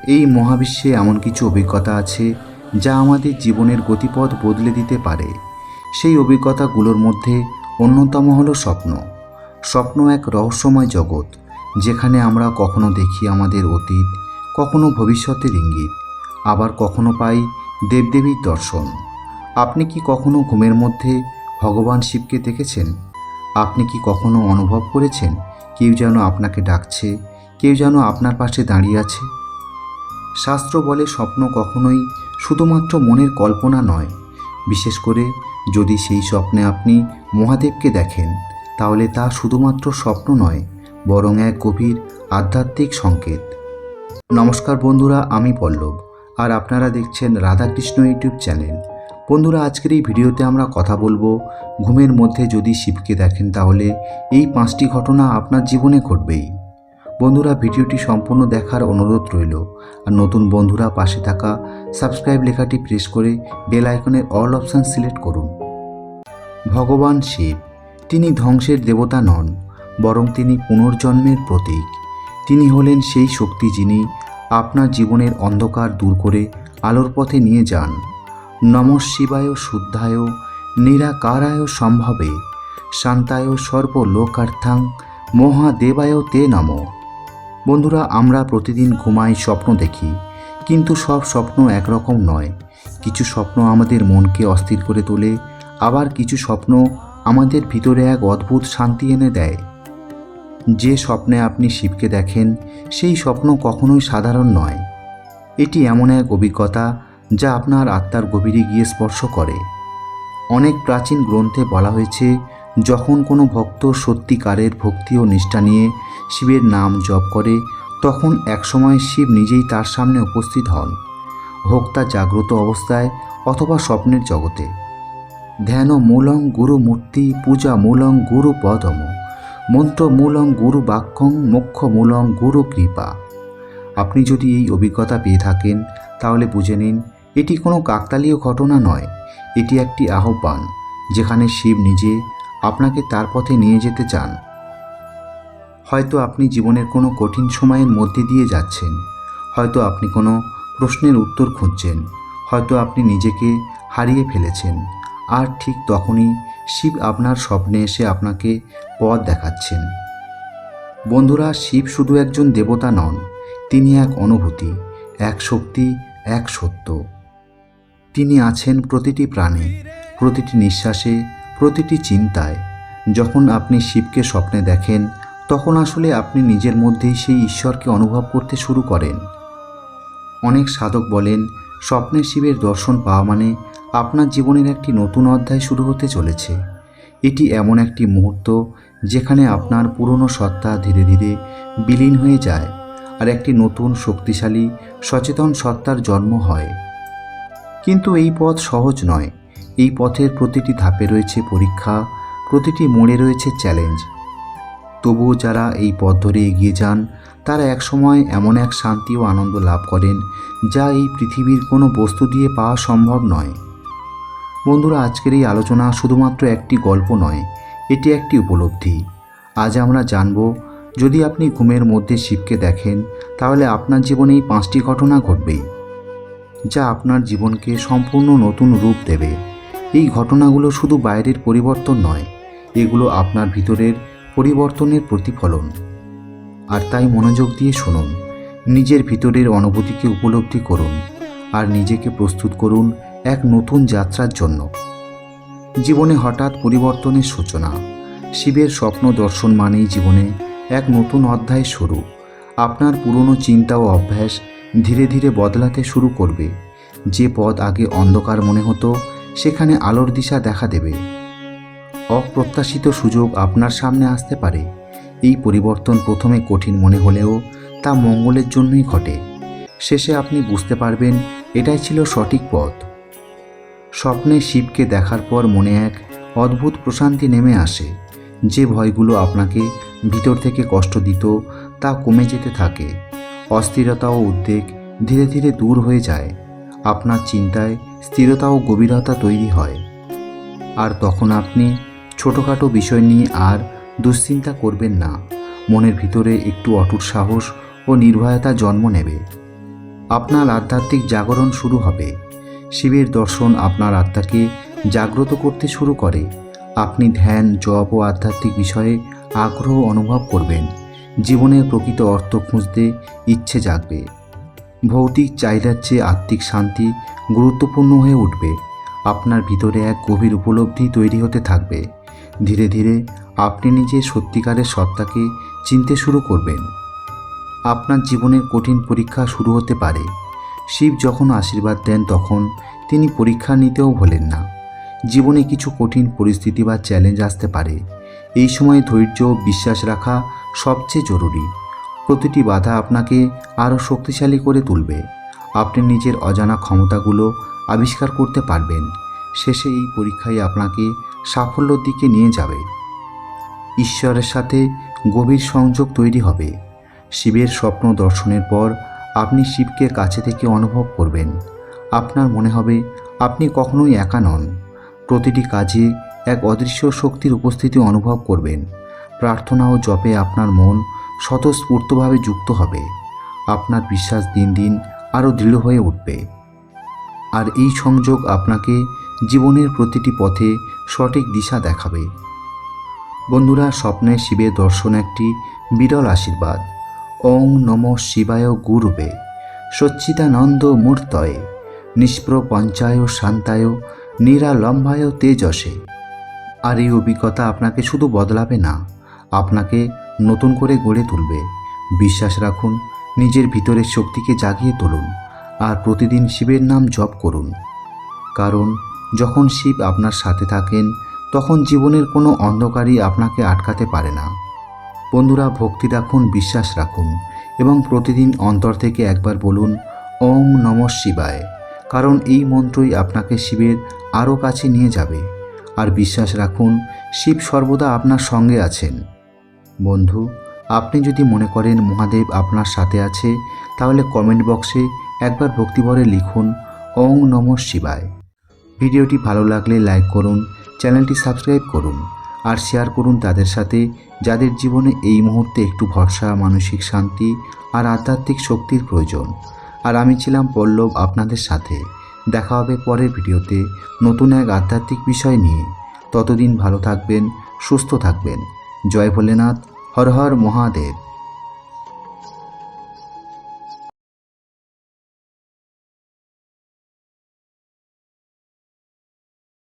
এই মহাবিশ্বে এমন কিছু অভিজ্ঞতা আছে যা আমাদের জীবনের গতিপথ বদলে দিতে পারে। সেই অভিজ্ঞতাগুলোর মধ্যে অন্যতম হলো স্বপ্ন। স্বপ্ন এক রহস্যময় জগৎ, যেখানে আমরা কখনো দেখি আমাদের অতীত, কখনো ভবিষ্যতের ইঙ্গিত, আবার কখনো পাই দেবদেবীর দর্শন। আপনি কি কখনো ঘুমের মধ্যে ভগবান শিবকে দেখেছেন? আপনি কি কখনো অনুভব করেছেন কেউ যেন আপনাকে ডাকছে, কেউ যেন আপনার পাশে দাঁড়িয়ে আছে? শাস্ত্র বলে স্বপ্ন কখনোই শুধুমাত্র মনের কল্পনা নয়। বিশেষ করে যদি সেই স্বপ্নে আপনি মহাদেবকে দেখেন, তাহলে তা শুধুমাত্র স্বপ্ন নয়, বরং এক গভীর আধ্যাত্মিক সংকেত। নমস্কার বন্ধুরা, আমি পল্লব, আর আপনারা দেখছেন রাধাকৃষ্ণ ইউটিউব চ্যানেল। বন্ধুরা, আজকের এই ভিডিওতে আমরা কথা বলবো, ঘুমের মধ্যে যদি শিবকে দেখেন তাহলে এই 5টি ঘটনা আপনার জীবনে ঘটবেই। বন্ধুরা, ভিডিওটি সম্পূর্ণ দেখার অনুরোধ রইল। আর নতুন বন্ধুরা পাশে থাকা সাবস্ক্রাইব লেখাটি প্রেস করে বেল আইকনের অল অপশান সিলেক্ট করুন। ভগবান শিব, তিনি ধ্বংসের দেবতা নন, বরং তিনি পুনর্জন্মের প্রতীক। তিনি হলেন সেই শক্তি যিনি আপনার জীবনের অন্ধকার দূর করে আলোর পথে নিয়ে যান। নমঃ শিবায় শুদ্ধায় নিরাকারায় সম্ভবে শান্তায় সর্বলোকার্থাং মহাদেবায় তে নমঃ। বন্ধুরা, আমরা প্রতিদিন ঘুমাই, স্বপ্ন দেখি, কিন্তু সব স্বপ্ন একরকম নয়। কিছু স্বপ্ন আমাদের মনকে অস্থির করে তোলে, আবার কিছু স্বপ্ন আমাদের ভিতরে এক অদ্ভুত শান্তি এনে দেয়। যে স্বপ্নে আপনি শিবকে দেখেন, সেই স্বপ্ন কখনোই সাধারণ নয়। এটি এমন এক অভিজ্ঞতা যা আপনার আত্মার গভীরে গিয়ে স্পর্শ করে। অনেক প্রাচীন গ্রন্থে বলা হয়েছে, যখন কোনো ভক্ত সত্যিকারের ভক্তি ও নিষ্ঠা নিয়ে শিবের নাম জপ করে, তখন একসময় শিব নিজেই তার সামনে উপস্থিত হন, হোক তা জাগ্রত অবস্থায় অথবা স্বপ্নের জগতে। ধ্যান মূলং গুরু মূর্তি, পূজা মূলং গুরু পদম, মন্ত্র মূলং গুরু বাক্যং, মোক্ষ মূলং গুরু কৃপা। আপনি যদি এই অভিজ্ঞতা পেয়ে থাকেন, তাহলে বুঝে নিন এটি কোনো কাকতালীয় ঘটনা নয়। এটি একটি আহ্বান, যেখানে শিব নিজে আপনাকে তার পথে নিয়ে যেতে চান। হয়তো আপনি জীবনের কোনো কঠিন সময়ের মধ্যে দিয়ে যাচ্ছেন, হয়তো আপনি কোনো প্রশ্নের উত্তর খুঁজছেন, হয়তো আপনি নিজেকে হারিয়ে ফেলেছেন, আর ঠিক তখনই শিব আপনার স্বপ্নে এসে আপনাকে পথ দেখাচ্ছেন। বন্ধুরা, শিব শুধু একজন দেবতা নন, তিনি এক অনুভূতি, এক শক্তি, এক সত্য। তিনি আছেন প্রতিটি প্রাণে, প্রতিটি নিঃশ্বাসে, প্রতিটি চিন্তায়। যখন আপনি শিবকে স্বপ্নে দেখেন, তখন আসলে আপনি নিজের মধ্যেই সেই ঈশ্বরকে অনুভব করতে শুরু করেন। অনেক সাধক বলেন, স্বপ্নে শিবের দর্শন পাওয়া মানে আপনার জীবনের একটি নতুন অধ্যায় শুরু হতে চলেছে। এটি এমন একটি মুহূর্ত যেখানে আপনার পুরনো সত্তা ধীরে ধীরে বিলীন হয়ে যায়, আর একটি নতুন শক্তিশালী সচেতন সত্তার জন্ম হয়। কিন্তু এই পথ সহজ নয়। এই পথের প্রতিটি ধাপে রয়েছে পরীক্ষা, প্রতিটি মোড়ে রয়েছে চ্যালেঞ্জ। তবুও যারা এই পথ ধরে এগিয়ে যান, তারা একসময় এমন এক শান্তি ও আনন্দ লাভ করেন যা এই পৃথিবীর কোনো বস্তু দিয়ে পাওয়া সম্ভব নয়। বন্ধুরা, আজকের এই আলোচনা শুধুমাত্র একটি গল্প নয়, এটি একটি উপলব্ধি। আজ আমরা জানব, যদি আপনি ঘুমের মধ্যে শিবকে দেখেন, তাহলে আপনার জীবনে এই 5টি ঘটনা ঘটবেই, যা আপনার জীবনকে সম্পূর্ণ নতুন রূপ দেবে। এই ঘটনাগুলো শুধু বাইরের পরিবর্তন নয়, এগুলো আপনার ভিতরের পরিবর্তনের প্রতিফলন। আর তাই মনোযোগ দিয়ে শুনুন, নিজের ভিতরের অনুভূতিকে উপলব্ধি করুন, আর নিজেকে প্রস্তুত করুন এক নতুন যাত্রার জন্য। জীবনে হঠাৎ পরিবর্তনের সূচনা। শিবের স্বপ্ন দর্শন মানেই জীবনে এক নতুন অধ্যায় শুরু। আপনার পুরনো চিন্তা ও অভ্যাস ধীরে ধীরে বদলাতে শুরু করবে। যে পথ আগে অন্ধকার মনে হতো, সেখানে আলোর দিশা দেখা দেবে। অপ্রত্যাশিত সুযোগ আপনার সামনে আসতে পারে। এই পরিবর্তন প্রথমে কঠিন মনে হলেও তা মঙ্গলের জন্যই ঘটে। শেষে আপনি বুঝতে পারবেন এটাই ছিল সঠিক পথ। স্বপ্নে শিবকে দেখার পর মনে এক অদ্ভুত প্রশান্তি নেমে আসে। যে ভয়গুলো আপনাকে ভিতর থেকে কষ্ট দিত, তা কমে যেতে থাকে। অস্থিরতা ও উদ্বেগ ধীরে ধীরে দূর হয়ে যায়। আপনার চিন্তায় স্থিরতা ও গভীরতা তৈরি হয়। আর তখন আপনি ছোটোখাটো বিষয় নিয়ে আর দুশ্চিন্তা করবেন না। মনের ভিতরে একটু অটুট সাহস ও নির্ভয়তা জন্ম নেবে। আপনার আধ্যাত্মিক জাগরণ শুরু হবে। শিবের দর্শন আপনার আত্মাকে জাগ্রত করতে শুরু করে। আপনি ধ্যান, জপ ও আধ্যাত্মিক বিষয়ে আগ্রহ অনুভব করবেন। জীবনের প্রকৃত অর্থ খুঁজতে ইচ্ছে জাগবে। ভৌতিক চাহিদার চেয়ে আত্মিক শান্তি গুরুত্বপূর্ণ হয়ে উঠবে। আপনার ভিতরে এক গভীর উপলব্ধি তৈরি হতে থাকবে। ধীরে ধীরে আপনি নিজের সত্যিকারের সত্তাকে চিনতে শুরু করবেন। আপনার জীবনের কঠিন পরীক্ষা শুরু হতে পারে। শিব যখন আশীর্বাদ দেন তখন তিনি পরীক্ষা নিতেও ভোলেন না। জীবনে কিছু কঠিন পরিস্থিতি বা চ্যালেঞ্জ আসতে পারে। এই সময় ধৈর্য ও বিশ্বাস রাখা সবচেয়ে জরুরি। প্রতিটি বাধা আপনাকে আরও শক্তিশালী করে তুলবে। আপনি নিজের অজানা ক্ষমতাগুলো আবিষ্কার করতে পারবেন। শেষে এই পরীক্ষাই আপনাকে সাফল্যের দিকে নিয়ে যাবে। ঈশ্বরের সাথে গভীর সংযোগ তৈরি হবে। শিবের স্বপ্ন দর্শনের পর আপনি শিবকে কাছে থেকে অনুভব করবেন। আপনার মনে হবে আপনি কখনোই একা নন। প্রতিটি কাজে এক অদৃশ্য শক্তির উপস্থিতি অনুভব করবেন। প্রার্থনা ও জপে আপনার মন স্বতঃস্ফূর্তভাবে যুক্ত হবে। আপনার বিশ্বাস দিন দিন আরও দৃঢ় হয়ে উঠবে। আর এই সংযোগ আপনাকে জীবনের প্রতিটি পথে সঠিক দিশা দেখাবে। বন্ধুরা, স্বপ্নে শিবের দর্শন একটি বিরল আশীর্বাদ। ওং নমঃ শিবায় গুরুবে সচ্চিদানন্দ মূর্তয়ে নিষ্প্রপঞ্চায় শান্তায় নিরালম্বায় তেজসে। আর এই অভিজ্ঞতা আপনাকে শুধু বদলাবে না, আপনাকে নতুন করে গড়ে তুলবে। বিশ্বাস রাখুন, নিজের ভিতরের শক্তিকে জাগিয়ে তুলুন আর প্রতিদিন শিবের নাম জপ করুন। কারণ যখন শিব আপনার সাথে থাকেন তখন জীবনের কোনো অন্ধকারই আপনাকে আটকাতে পারে না। বন্ধুরা, ভক্তি রাখুন, বিশ্বাস রাখুন এবং প্রতিদিন অন্তর থেকে একবার বলুন ওং নমঃ শিবায়। কারণ এই মন্ত্রই আপনাকে শিবের আরও কাছে নিয়ে যাবে। আর বিশ্বাস রাখুন, শিব সর্বদা আপনার সঙ্গে আছেন। বন্ধু, আপনি যদি মনে করেন মহাদেব আপনার সাথে আছে, তাহলে কমেন্ট বক্সে একবার ভক্তিভরে লিখুন ওং নমঃ শিবায়। ভিডিওটি ভালো লাগলে লাইক করুন, চ্যানেলটি সাবস্ক্রাইব করুন আর শেয়ার করুন তাদের সাথে যাদের জীবনে এই মুহূর্তে একটু ভরসা, মানসিক শান্তি আর আধ্যাত্মিক শক্তির প্রয়োজন। আর আমি ছিলাম পল্লব আপনাদের সাথে। দেখা হবে পরের ভিডিওতে নতুন এক আধ্যাত্মিক বিষয় নিয়ে। ততদিন ভালো থাকবেন, সুস্থ থাকবেন। জয় ভোলেনাথ, হর হর মহাদেব।